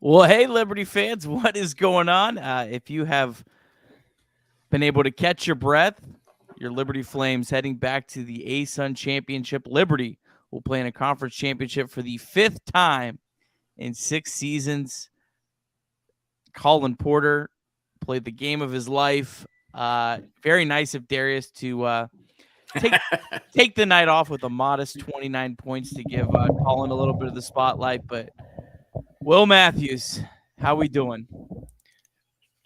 Well, hey, Liberty fans, what is going on? If you have been able to catch your breath, your Liberty Flames heading back to the ASUN Championship. Liberty will play in a conference championship for the fifth time in 6 seasons. Colin Porter played the game of his life. Very nice of Darius to take the night off with a modest 29 points to give Colin a little bit of the spotlight. But Will Matthews, how we doing?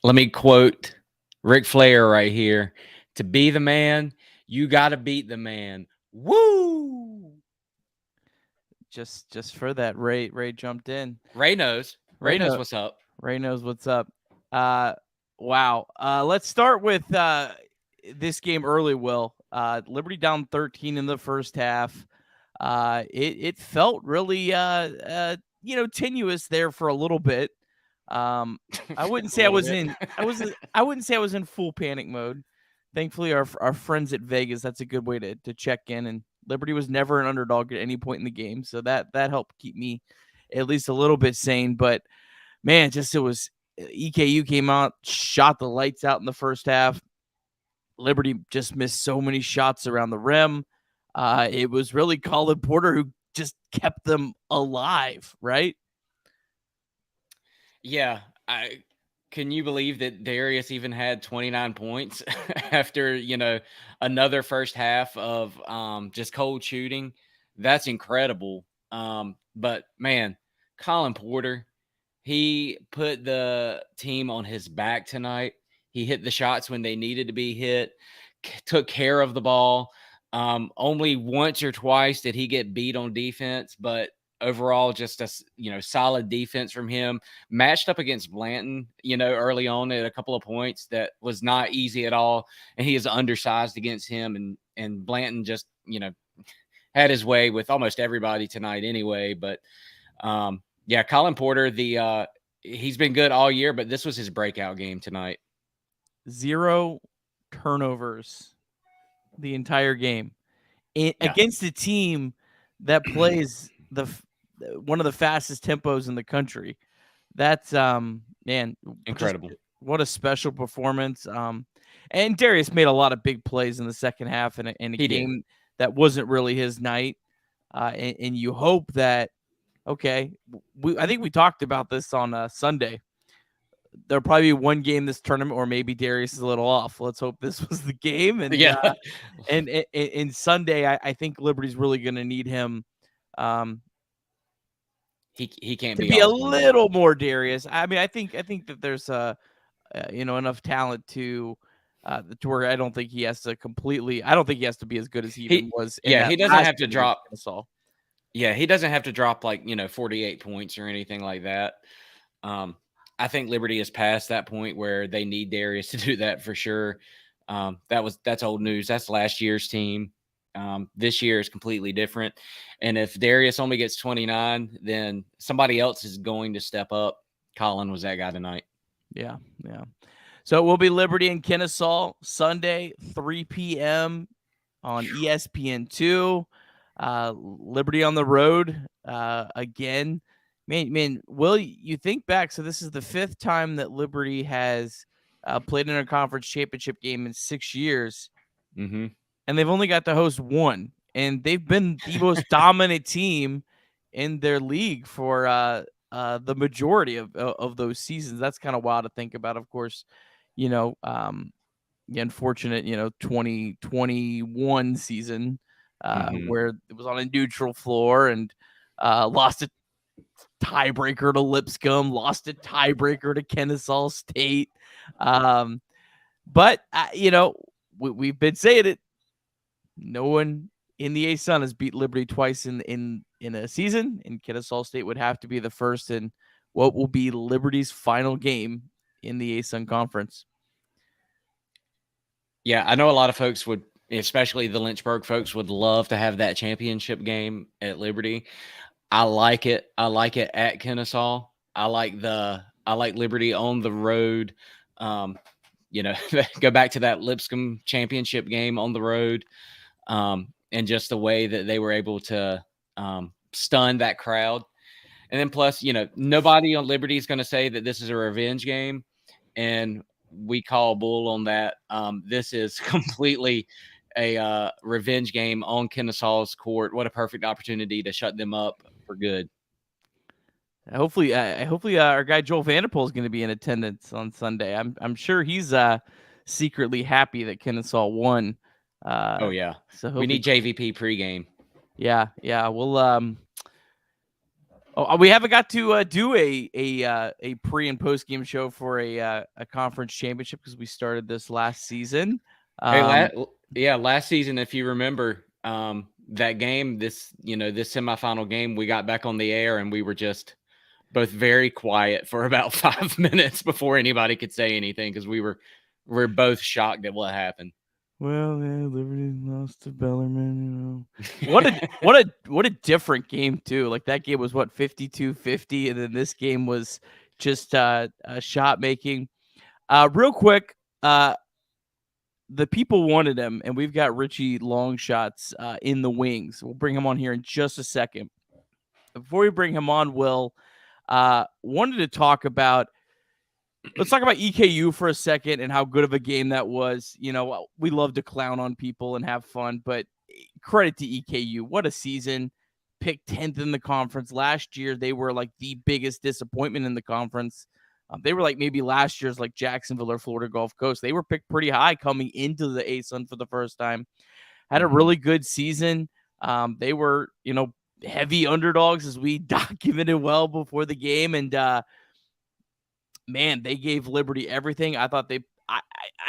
Let me quote Ric Flair right here. To be the man, you got to beat the man. Woo! Just for that, Ray jumped in. Ray knows. Ray knows what's up. Ray knows what's up. Wow. Let's start with this game early, Will. Liberty down 13 in the first half. It felt really tenuous there for a little bit. I wouldn't say I was in full panic mode. Thankfully, our friends at Vegas, that's a good way to check in. And Liberty was never an underdog at any point in the game, so that helped keep me at least a little bit sane. But man, it was EKU came out, shot the lights out in the first half. Liberty just missed so many shots around the rim. It was really Colin Porter who just kept them alive, right? Yeah, can you believe that Darius even had 29 points after, another first half of just cold shooting? That's incredible. But man, Colin Porter, he put the team on his back tonight. He hit the shots when they needed to be hit, took care of the ball. Only once or twice did he get beat on defense, but overall, just a solid defense from him. Matched up against Blanton, early on at a couple of points that was not easy at all, and he is undersized against him. And Blanton just had his way with almost everybody tonight anyway. But yeah, Colin Porter, he's been good all year, but this was his breakout game tonight. 0 turnovers the entire game against a team that plays one of the fastest tempos in the country. That's man, incredible. What a special performance. And Darius made a lot of big plays in the second half in a game that wasn't really his night. And you hope that I think we talked about this on Sunday. There'll probably be one game this tournament, or maybe Darius is a little off. Let's hope this was the game. And yeah, and Sunday, I think Liberty's really going to need him. He can't be a little more Darius. I mean, I think that there's enough talent to where I don't think he has to completely. I don't think he has to be as good as he even was. Yeah, he doesn't have to drop. Yeah, he doesn't have to drop 48 points or anything like that. I think Liberty is past that point where they need Darius to do that for sure. That's old news. That's last year's team. This year is completely different. And if Darius only gets 29, then somebody else is going to step up. Colin was that guy tonight. Yeah. So it will be Liberty and Kennesaw Sunday, 3 p.m. on ESPN2. Liberty on the road again. Man, Will, you think back, so this is the fifth time that Liberty has played in a conference championship game in 6 years. Mm-hmm. And they've only got to host one. And they've been the most dominant team in their league for the majority of those seasons. That's kind of wild to think about. Of course, the unfortunate, 2021 season where it was on a neutral floor and lost a tiebreaker to Lipscomb, lost a tiebreaker to Kennesaw State. But, we've been saying it. No one in the ASUN has beat Liberty twice in a season, and Kennesaw State would have to be the first in what will be Liberty's final game in the ASUN conference. Yeah, I know a lot of folks would, especially the Lynchburg folks, would love to have that championship game at Liberty. I like it. I like it at Kennesaw. I like Liberty on the road. Go back to that Lipscomb championship game on the road. And just the way that they were able to stun that crowd. And then plus, nobody on Liberty is going to say that this is a revenge game, and we call bull on that. This is completely a revenge game on Kennesaw's court. What a perfect opportunity to shut them up for good. Hopefully, our guy Joel Vanderpool is going to be in attendance on Sunday. I'm sure he's secretly happy that Kennesaw won. Oh yeah, so we need JVP pregame. Yeah. We'll we haven't got to do a pre and post game show for a conference championship because we started this last season. Last season, if you remember, that game, this semifinal game, we got back on the air and we were just both very quiet for about 5 minutes before anybody could say anything because we're both shocked at what happened. Well, yeah, Liberty lost to Bellarmine, What a different game too. Like that game was 52-50, and then this game was just shot making. Real quick, the people wanted him, and we've got Richie Longshots in the wings. We'll bring him on here in just a second. Before we bring him on, Will, wanted to talk about. Let's talk about EKU for a second and how good of a game that was. We love to clown on people and have fun, but credit to EKU. What a season. Picked 10th in the conference. Last year, they were like the biggest disappointment in the conference. They were like maybe last year's like Jacksonville or Florida Gulf Coast. They were picked pretty high coming into the ASUN for the first time. Had a really good season. They were, heavy underdogs as we documented well before the game. And, man, they gave Liberty everything. I thought I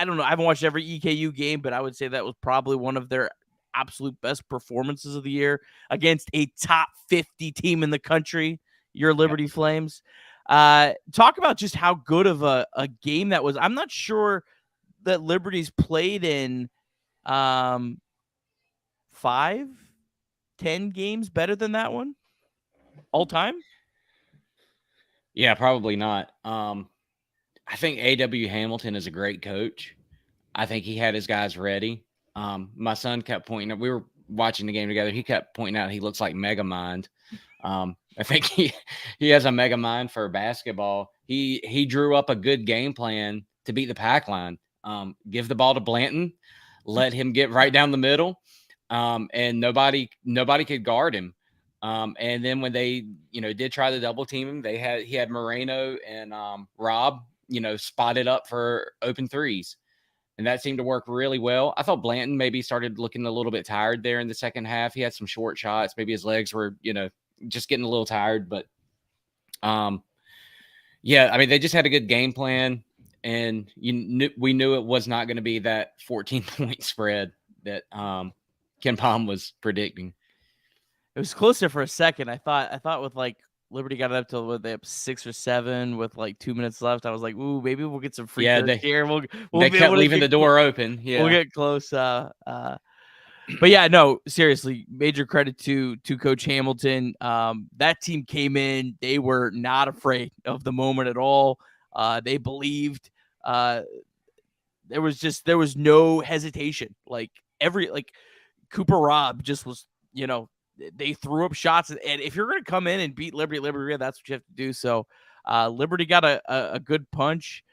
don't know. I haven't watched every EKU game, but I would say that was probably one of their absolute best performances of the year against a top 50 team in the country, your Liberty Flames. Talk about just how good of a game that was. I'm not sure that Liberty's played in 5-10 games better than that one all time. Yeah, probably not. I think A.W. Hamilton is a great coach. I think he had his guys ready. My son kept pointing out, we were watching the game together. He kept pointing out he looks like Megamind. I think he has a Megamind for basketball. He drew up a good game plan to beat the pack line. Give the ball to Blanton, let him get right down the middle, and nobody could guard him. And then when they, did try to double team him, he had Moreno and Rob, spotted up for open threes. And that seemed to work really well. I thought Blanton maybe started looking a little bit tired there in the second half. He had some short shots. Maybe his legs were, just getting a little tired. But, they just had a good game plan. And we knew it was not going to be that 14-point spread that Ken Palm was predicting. It was closer for a second. I thought with like Liberty got it up to they up 6 or 7 with like 2 minutes left. I was like, ooh, maybe we'll get some free throws here. They kept leaving the door open. Yeah, we'll get close. But yeah, no, seriously, major credit to Coach Hamilton. That team came in; they were not afraid of the moment at all. They believed. There was no hesitation. Like Cooper Robb just was, they threw up shots, and if you're going to come in and beat Liberty, that's what you have to do. So, Liberty got a good punch.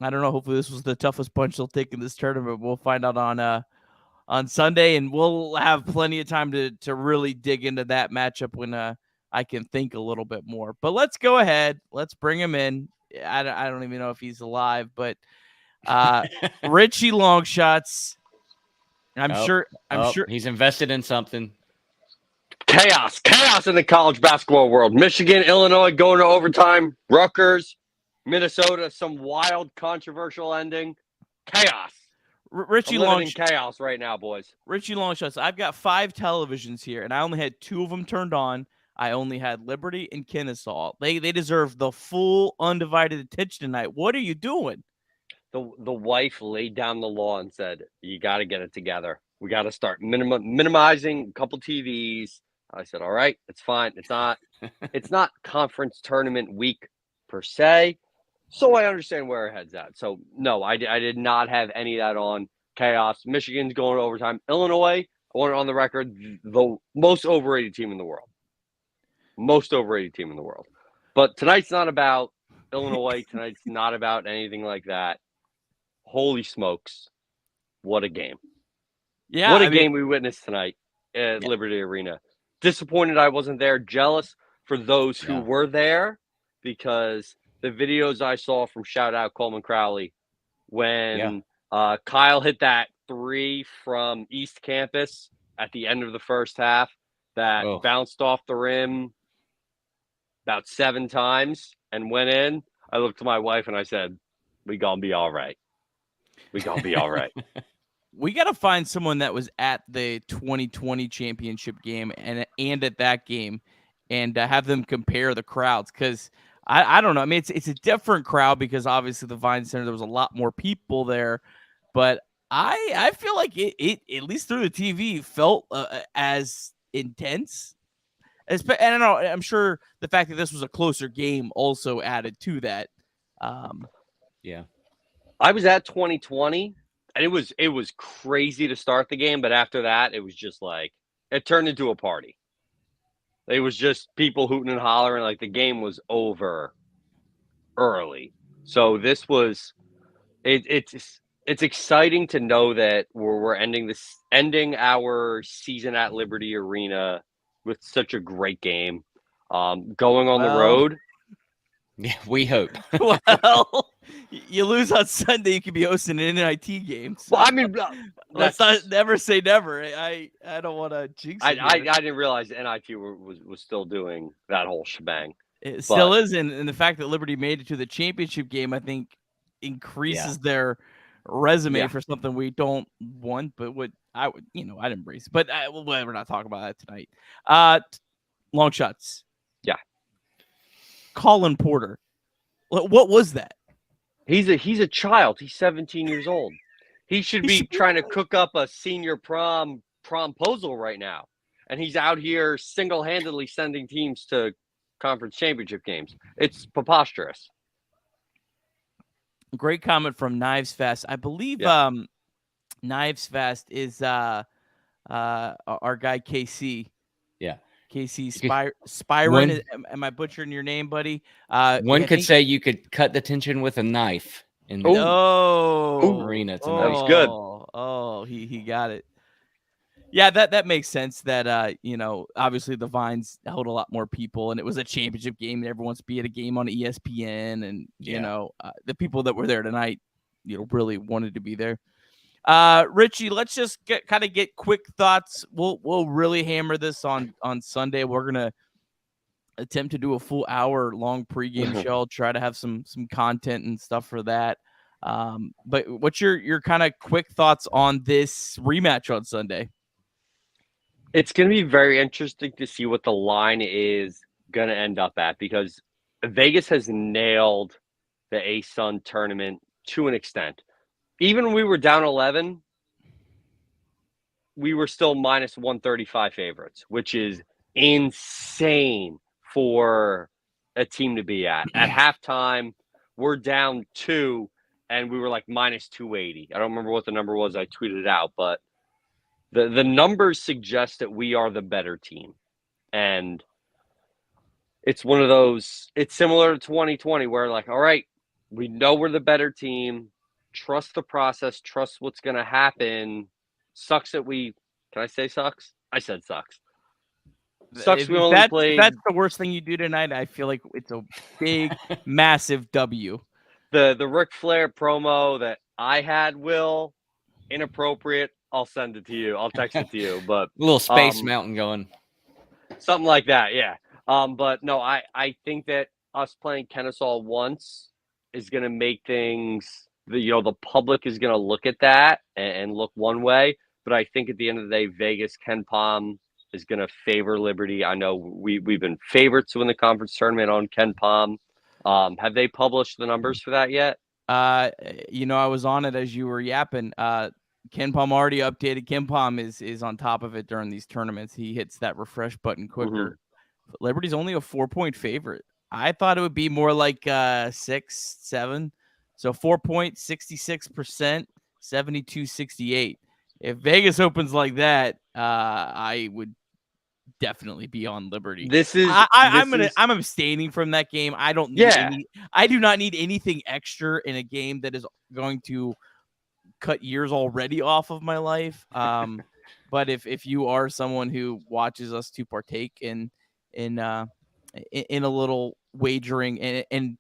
I don't know. Hopefully, this was the toughest punch they'll take in this tournament. We'll find out on Sunday, and we'll have plenty of time to really dig into that matchup when I can think a little bit more. But let's go ahead. Let's bring him in. I don't even know if he's alive, but Richie Longshots. I'm sure he's invested in something. Chaos in the college basketball world. Michigan, Illinois going to overtime. Rutgers, Minnesota, some wild controversial ending. Chaos. Richie Longshots. Chaos right now, boys. Richie Longshots. I've got 5 televisions here, and I only had 2 of them turned on. I only had Liberty and Kennesaw. They deserve the full undivided attention tonight. What are you doing? The wife laid down the law and said, you got to get it together. We got to start minimizing a couple TVs. I said, all right, it's fine. It's not conference tournament week per se. So I understand where our head's at. So no, I did not have any of that on. Chaos. Michigan's going to overtime. Illinois, I want it on the record, the most overrated team in the world. most overrated team in the world. But tonight's not about Illinois. Tonight's not about anything like that. Holy smokes. What a game. Yeah, What a I mean, game we witnessed tonight at Liberty Arena. Disappointed I wasn't there. Jealous for those who were there, because the videos I saw from shout out Coleman Crowley when Kyle hit that 3 from East Campus at the end of the first half that bounced off the rim about 7 times and went in. I looked to my wife and I said, "We gonna be all right. We gonna be all right." We got to find someone that was at the 2020 championship game and at that game, and have them compare the crowds, because I don't know. I mean, it's a different crowd because obviously the Vine Center, there was a lot more people there, but I feel like it at least through the TV felt as intense. And I don't know. I'm sure the fact that this was a closer game also added to that. Yeah. I was at 2020, and it was crazy to start the game, but after that, it was just like it turned into a party. It was just people hooting and hollering, like the game was over early. So this was it's exciting to know that we're ending our season at Liberty Arena with such a great game. Going on the road. Yeah, we hope. Well, you lose on Sunday, you could be hosting an NIT game. So Well, I mean, let's not never say never. I don't want to jinx it. I didn't realize the NIT was still doing that whole shebang. It still is, and the fact that Liberty made it to the championship game, I think, increases their resume for something we don't want, but what I'd embrace. But we're not talking about that tonight. Long shots. Yeah. Colin Porter. What was that? He's a child. He's 17 years old. He should be trying to cook up a senior promposal right now. And he's out here single-handedly sending teams to conference championship games. It's preposterous. Great comment from Knives Fest. I believe Knives Fest is our guy KC. Yeah. KC Spyron. Am I butchering your name, buddy? One could say you could cut the tension with a knife in the arena tonight. That was good. Oh, he got it. Yeah, that makes sense. That obviously the Vines held a lot more people, and it was a championship game, and everyone wants to be at a game on ESPN, and the people that were there tonight, really wanted to be there. Richie, let's just get quick thoughts. We'll really hammer this on Sunday. We're gonna attempt to do a full hour long pregame show. I'll try to have some content and stuff for that. But what's your kind of quick thoughts on this rematch on Sunday? It's going to be very interesting to see what the line is going to end up at, because Vegas has nailed the ASUN tournament to an extent. Even when we were down 11, we were still minus 135 favorites, which is insane for a team to be at. At halftime, we're down 2, and we were like minus 280. I don't remember what the number was. I tweeted it out, but the numbers suggest that we are the better team. And it's one of those, it's similar to 2020 where like, all right, we know we're the better team. Trust the process. Trust what's going to happen. Sucks that can I say sucks? I said sucks. Sucks we only played. That's the worst thing you do tonight. I feel like it's a big, massive W. The Ric Flair promo that I had, Will, inappropriate. I'll send it to you. I'll text it to you. But a little Space Mountain going. Something like that, yeah. But no, I think that us playing Kennesaw once is going to make things, the public is going to look at that and look one way. But I think at the end of the day, Vegas, Ken Pom is going to favor Liberty. I know we've been favorites to win the conference tournament on Ken Pom. Have they published the numbers for that yet? I was on it as you were yapping. Ken Pom already updated. Ken Pom is on top of it during these tournaments. He hits that refresh button quicker. Mm-hmm. Liberty's only a 4-point favorite. I thought it would be more like 6, 7. So 4 points, 66%, 72-68. If Vegas opens like that, I would definitely be on Liberty. I'm abstaining from that game. I don't need Yeah. I do not need anything extra in a game that is going to cut years already off of my life. But if you are someone who watches us to partake in a little wagering, and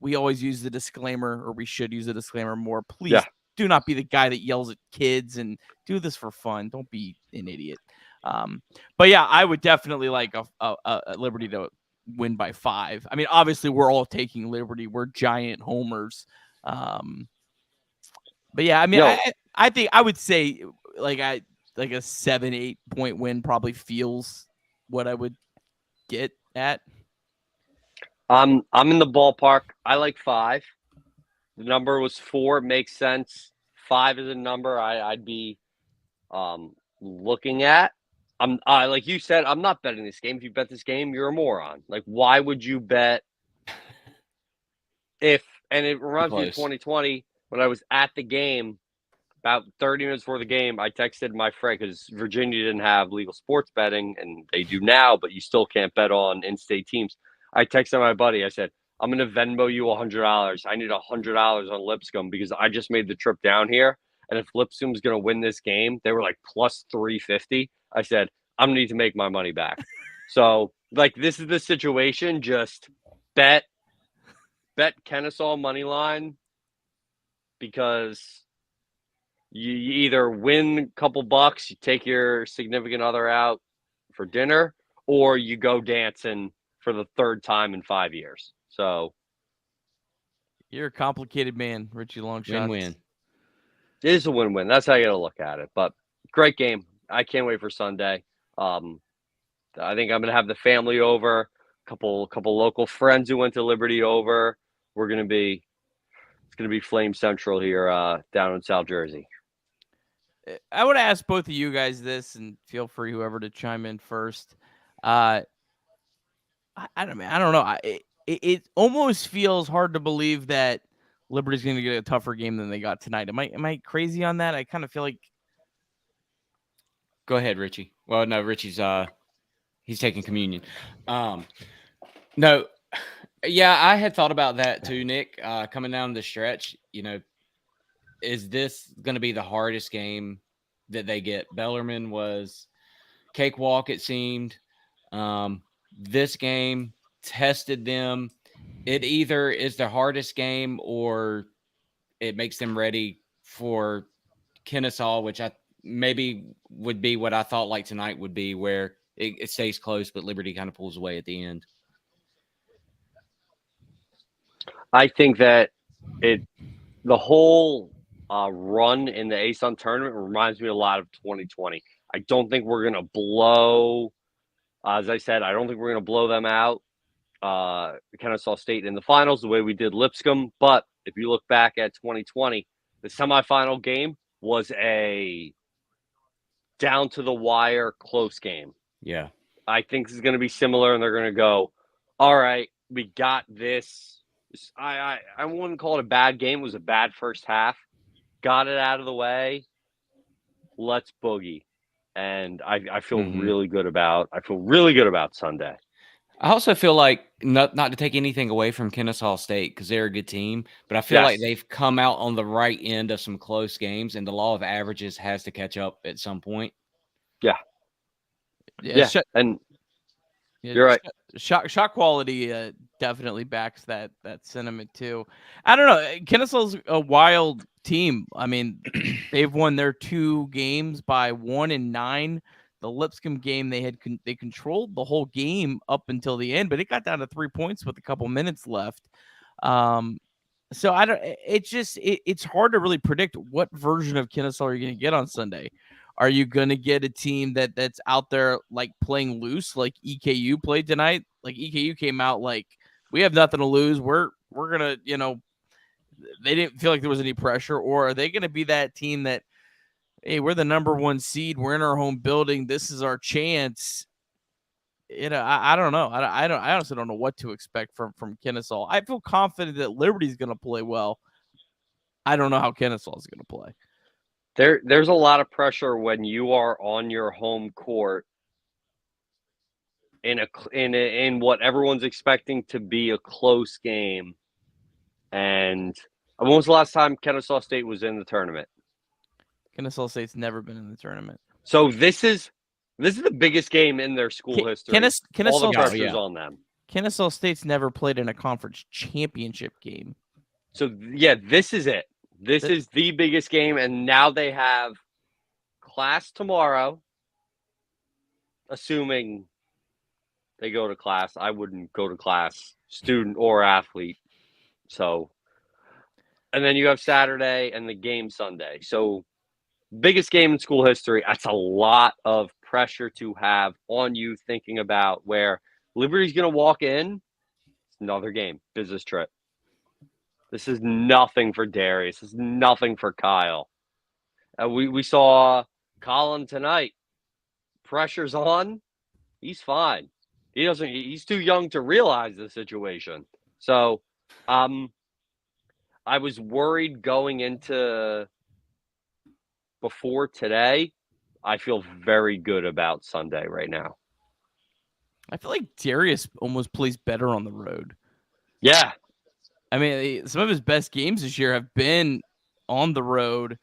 we always use the disclaimer, or we should use the disclaimer more, please do not be the guy that yells at kids and do this for fun. Don't be an idiot. But yeah, I would definitely like a Liberty to win by 5. I mean, obviously we're all taking Liberty. We're giant homers. But yeah, I mean, I think I would say like a 7-8 point win probably feels what I would get at. I'm in the ballpark. I like 5. The number was 4. It makes sense. 5 is a number I'd be looking at. I'm like you said, I'm not betting this game. If you bet this game, you're a moron. Like, why would you bet if? And it reminds me of 2020 when I was at the game. About 30 minutes before the game, I texted my friend because Virginia didn't have legal sports betting, and they do now, but you still can't bet on in-state teams. I texted my buddy. I said, I'm going to Venmo you $100. I need $100 on Lipscomb because I just made the trip down here. And if Lipscomb's going to win this game, they were like plus 350. I said, I'm going to need to make my money back. So, like, this is the situation. Just bet Kennesaw money line because you either win a couple bucks, you take your significant other out for dinner, or you go dancing for the 3rd time in 5 years. So you're a complicated man, Richie Longshot. Win-win. It is a win-win. That's how you got to look at it. But great game. I can't wait for Sunday. I think I'm going to have the family over, a couple local friends who went to Liberty over. It's going to be Flame Central here down in South Jersey. I would ask both of you guys this, and feel free whoever to chime in first. I don't know. It almost feels hard to believe that Liberty's going to get a tougher game than they got tonight. Am I crazy on that? I kind of feel like. Go ahead, Richie. Well, no, Richie's he's taking communion. No, yeah, I had thought about that too, Nick. Coming down the stretch, is this going to be the hardest game that they get? Bellarmine was cakewalk, it seemed. This game tested them. It either is the hardest game or it makes them ready for Kennesaw, which I maybe would be what I thought like tonight would be, where it stays close, but Liberty kind of pulls away at the end. I think that the whole run in the ASUN tournament reminds me a lot of 2020. I don't think we're going to blow, as I said, I don't think we're going to blow them out, Kennesaw State in the finals the way we did Lipscomb. But if you look back at 2020, the semifinal game was a down-to-the-wire close game. Yeah. I think this is going to be similar, and they're going to go, all right, we got this. I wouldn't call it a bad game. It was a bad first half. Got it out of the way. Let's boogie. And I feel really good about Sunday. I also feel like, not to take anything away from Kennesaw State because they're a good team, but I feel like they've come out on the right end of some close games, and the law of averages has to catch up at some point. Yeah. And you're right. Shot quality definitely backs that sentiment too. I don't know. Kennesaw's a wild team. I mean, they've won their 2 games by 1-9. The Lipscomb game, they controlled the whole game up until the end, but it got down to 3 points with a couple minutes left. So I don't. It's hard to really predict what version of Kennesaw are you going to get on Sunday. Are you going to get a team that's out there like playing loose, like EKU played tonight? Like EKU came out like, we have nothing to lose. We're gonna, they didn't feel like there was any pressure. Or are they going to be that team that, hey, we're the number 1 seed. We're in our home building. This is our chance. I don't know. I honestly don't know what to expect from Kennesaw. I feel confident that Liberty's going to play well. I don't know how Kennesaw is going to play. There's a lot of pressure when you are on your home court in what everyone's expecting to be a close game. And when was the last time Kennesaw State was in the tournament? Kennesaw State's never been in the tournament. So this is the biggest game in their school history. All the pressure's on them. Kennesaw State's never played in a conference championship game. So yeah, this is it. This is the biggest game, and now they have class tomorrow. Assuming they go to class, I wouldn't go to class, student or athlete. So, and then you have Saturday and the game Sunday. So, biggest game in school history. That's a lot of pressure to have on you, thinking about where Liberty's going to walk in. It's another game, business trip. This is nothing for Darius. This is nothing for Kyle. We saw Colin tonight. Pressure's on. He's fine. He's too young to realize the situation. So, I was worried going into before today. I feel very good about Sunday right now. I feel like Darius almost plays better on the road. Yeah. I mean, some of his best games this year have been on the road.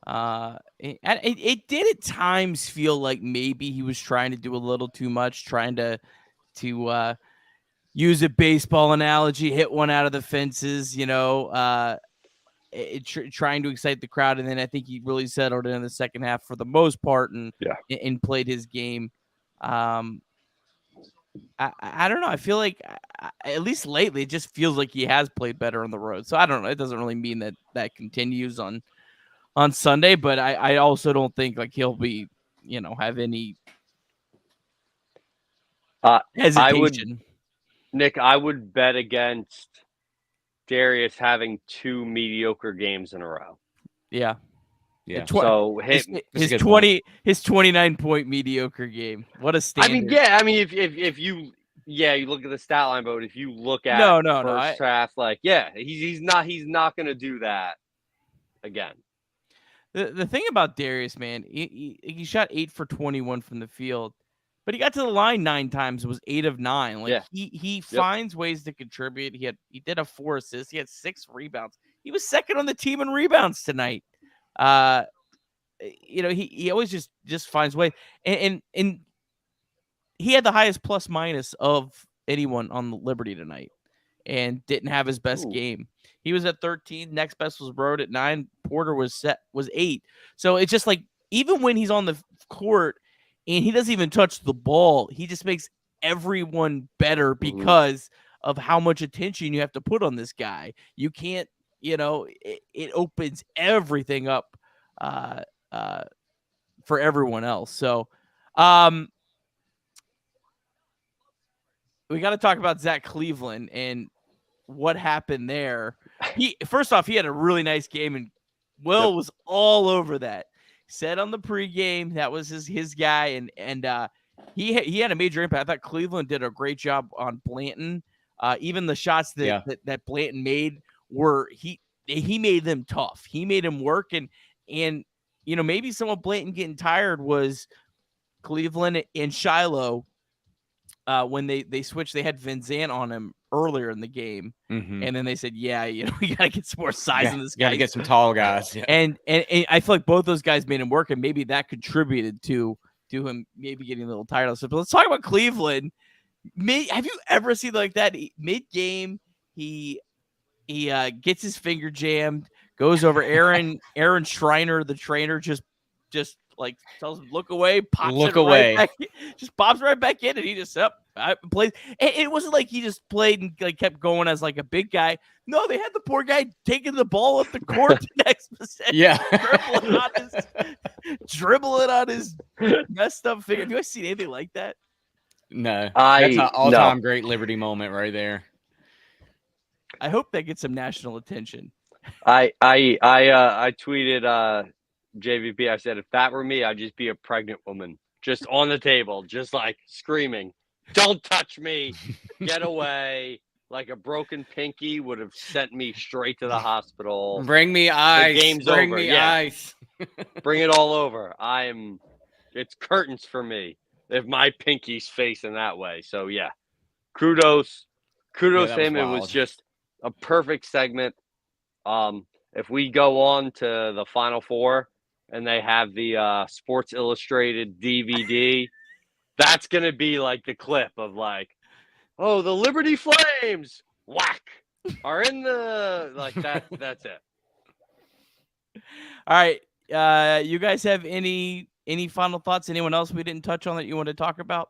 It did at times feel like maybe he was trying to do a little too much, trying to use a baseball analogy, hit one out of the fences, trying to excite the crowd. And then I think he really settled in the second half for the most part and played his game. I don't know. I feel like at least lately, it just feels like he has played better on the road. So I don't know. It doesn't really mean that continues on Sunday, but I also don't think like he'll be, have any hesitation. I would bet against Darius having 2 mediocre games in a row. Yeah. So his 29-point mediocre game. What a standard. If you look at the stat line, but if you look at first half, he's not going to do that again. The thing about Darius, man, he shot 8 for 21 from the field, but he got to the line 9 times. It was 8 of 9. He finds ways to contribute. He did a 4 assists. He had 6 rebounds. He was second on the team in rebounds tonight. He always just finds ways, and he had the highest plus minus of anyone on the Liberty tonight, and didn't have his best game. He was at 13. Next best was Broad at 9. Porter was 8. So it's just like even when he's on the court and he doesn't even touch the ball, he just makes everyone better because of how much attention you have to put on this guy. You can't, it opens everything up for everyone else. So we got to talk about Zach Cleveland and what happened there. First off, he had a really nice game, and Will was all over that. Said on the pregame that was his guy, and he had a major impact. I thought Cleveland did a great job on Blanton. Even the shots that Blanton made were he made them tough. He made him work, and maybe some of Blanton getting tired was Cleveland and Shiloh. When they switched, they had Van Zandt on him earlier in the game, and then they said, we gotta get some more size in this guy. Gotta get some tall guys. Yeah. And I feel like both those guys made him work, and maybe that contributed to him maybe getting a little tired. But let's talk about Cleveland. Have you ever seen like that? Mid game, he gets his finger jammed, goes over Aaron Schreiner, the trainer, just like tells him look away, just pops right back in, and he just plays. And it wasn't like he just played and like kept going as like a big guy. No, they had the poor guy taking the ball up the court the next possession, dribbling on his messed up finger. Have you guys seen anything like that? No, that's an all-time great Liberty moment right there. I hope that gets some national attention. I tweeted JVP. I said, if that were me, I'd just be a pregnant woman, just on the table, just like screaming, "Don't touch me! Get away!" Like a broken pinky would have sent me straight to the hospital. Bring me ice. The game's over. Ice. Bring it all over. It's curtains for me. if my pinky's facing that way. So yeah, kudos to him. It was just a perfect segment. If we go on to the Final Four and they have the Sports Illustrated DVD, that's gonna be like the clip of like, oh, the Liberty Flames, whack, are in the like that. That's it. All right, you guys have any final thoughts? Anyone else we didn't touch on that you want to talk about?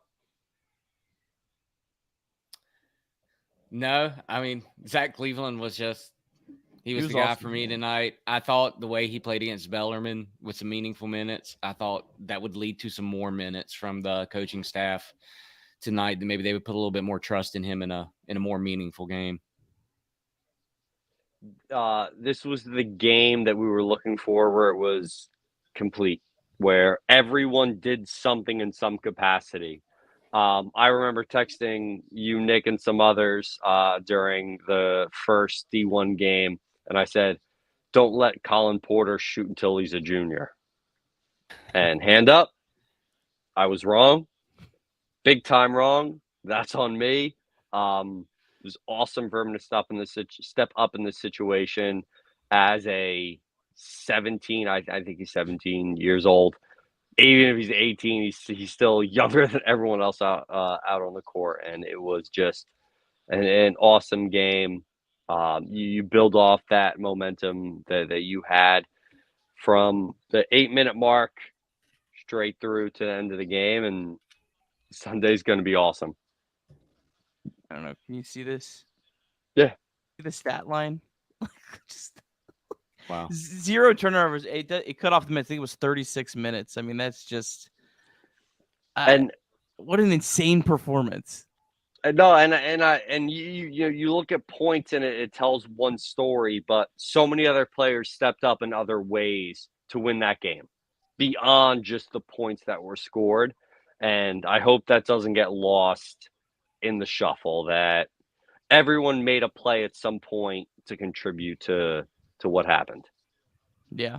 No, I mean, Zach Cleveland was just he was the guy awesome for me tonight. I thought the way he played against Bellarmine with some meaningful minutes, I thought that would lead to some more minutes from the coaching staff tonight. That maybe they would put a little bit more trust in him in a more meaningful game. This was the game that we were looking for, where it was complete, where everyone did something in some capacity. I remember texting you, Nick, and some others during the first D1 game, and I said, don't let Colin Porter shoot until he's a junior. And hand up, I was wrong. Big time wrong. That's on me. It was awesome for him to step up in this situation as a 17. I think he's 17 years old. Even if he's 18, he's still younger than everyone else out on the court. And it was just an awesome game. You build off that momentum that you had from the 8-minute mark straight through to the end of the game, and Sunday's going to be awesome. I don't know. Can you see this? Yeah. See the stat line? Just wow. 0 turnovers. It cut off the minutes. I think it was 36 minutes. I mean, that's just and what an insane performance. No, and you look at points and it tells one story, but so many other players stepped up in other ways to win that game beyond just the points that were scored. And I hope that doesn't get lost in the shuffle, that everyone made a play at some point to contribute to what happened. Yeah.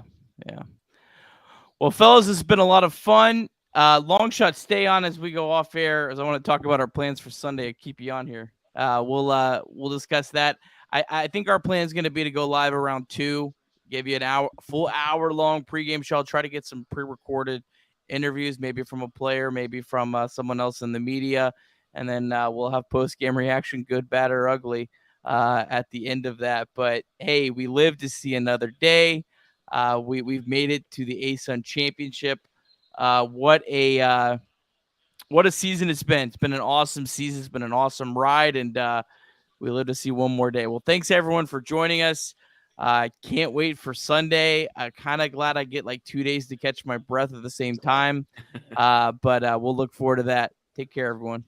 Well, fellas, this has been a lot of fun. Long shot, stay on as we go off air, as I want to talk about our plans for Sunday. I keep you on here. We'll discuss that. I think our plan is going to be to go live around 2, give you full hour long pregame show. I'll try to get some pre-recorded interviews, maybe from a player, maybe from someone else in the media, and then we'll have post-game reaction, good, bad, or ugly, at the end of that. But hey, we live to see another day. We've made it to the ASUN Championship. What a season it's been. It's been an awesome season. It's been an awesome ride, and we live to see one more day. Well, thanks everyone for joining us. Can't wait for Sunday. I'm kind of glad I get like 2 days to catch my breath at the same time. But we'll look forward to that. Take care, everyone.